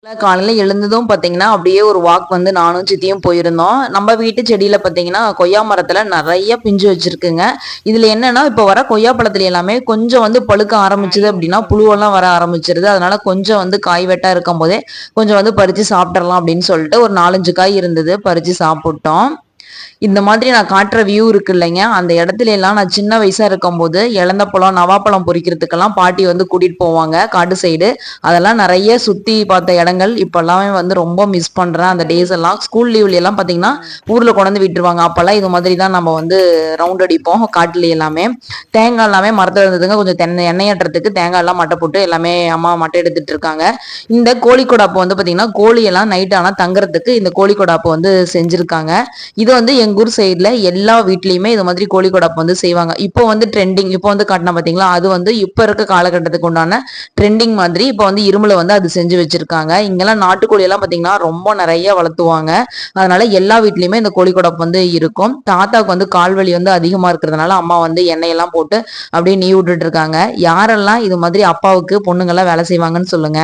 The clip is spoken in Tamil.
காலையில எழுந்ததும் பாத்தீங்கன்னா, அப்படியே ஒரு வாக் வந்து நானும் சித்தியும் போயிருந்தோம். நம்ம வீட்டு செடியில பாத்தீங்கன்னா, கொய்யா மரத்துல நெறைய பிஞ்சு வச்சிருக்குங்க. இதுல என்னன்னா, இப்ப வர கொய்யா பழத்துல எல்லாமே கொஞ்சம் வந்து பழுக்க ஆரம்பிச்சது அப்படின்னா, புழுவெல்லாம் வர ஆரம்பிச்சுருது. அதனால கொஞ்சம் வந்து காய் வெட்டா இருக்கும்போதே, கொஞ்சம் வந்து பறிச்சு சாப்பிட்டுறலாம் அப்படின்னு சொல்லிட்டு ஒரு 4, 5 காய் இருந்தது. பறிச்சு சாப்பிட்டோம். இந்த மாதிரி நான் காட்டுற வியூ இருக்கு இல்லைங்க, அந்த இடத்துல எல்லாம் நான் சின்ன வயசா இருக்கும்போது இலந்தப்பழம், நவாப்பழம் பொறிக்கிறதுக்கெல்லாம் பாட்டி வந்து கூட்டிட்டு போவாங்க காட்டு சைடு. அதெல்லாம் நெறைய சுத்தி பார்த்த இடங்கள் இப்பல்லாமே வந்து ரொம்ப மிஸ் பண்றேன். அந்த டேஸ் எல்லாம் ஸ்கூல் லீவ்ல எல்லாம் பார்த்தீங்கன்னா, ஊர்ல கொண்டாந்து விட்டுருவாங்க. அப்பல்லாம் இது மாதிரி தான் நம்ம வந்து ரவுண்ட் அடிப்போம் காட்டுல எல்லாமே. தேங்காய் எல்லாமே மரத்துல இருந்ததுங்க. கொஞ்சம் எண்ணெய் ஆட்டுறதுக்கு தேங்காய் எல்லாம் மட்டை போட்டு எல்லாமே அம்மா மட்டை எடுத்துட்டு இருக்காங்க. இந்த கோழி கொடாப்பு வந்து பார்த்தீங்கன்னா, கோழி எல்லாம் நைட் ஆனா தங்குறதுக்கு இந்த கோழி கொடாப்பு வந்து செஞ்சிருக்காங்க. இது வந்து எங்க ஊர் சைடுல எல்லா வீட்லயுமே இது மாதிரி கோழி கொடாப்பு வந்து செய்வாங்க. இப்போ வந்து ட்ரெண்டிங் இப்போ வந்து காட்டினா பாத்தீங்களா, அது வந்து இப்ப இருக்க காலகட்டத்துக்கு உண்டான ட்ரெண்டிங் மாதிரி இப்போ வந்து இரும்புல வந்து அது செஞ்சு வச்சிருக்காங்க. இங்கெல்லாம் நாட்டுக்கோழி எல்லாம் பாத்தீங்கன்னா ரொம்ப நிறைய வளர்த்துவாங்க. அதனால எல்லா வீட்லயுமே இந்த கோழி கொடாப்பு வந்து இருக்கும். தாத்தாவுக்கு வந்து கால்வலி வந்து அதிகமா இருக்கிறதுனால அம்மா வந்து எண்ணெயெல்லாம் போட்டு அப்படியே நீ விட்டுட்டு இருக்காங்க. யாரெல்லாம் இது மாதிரி அப்பாவுக்கு பொண்ணுங்கெல்லாம் வேலை செய்வாங்கன்னு சொல்லுங்க.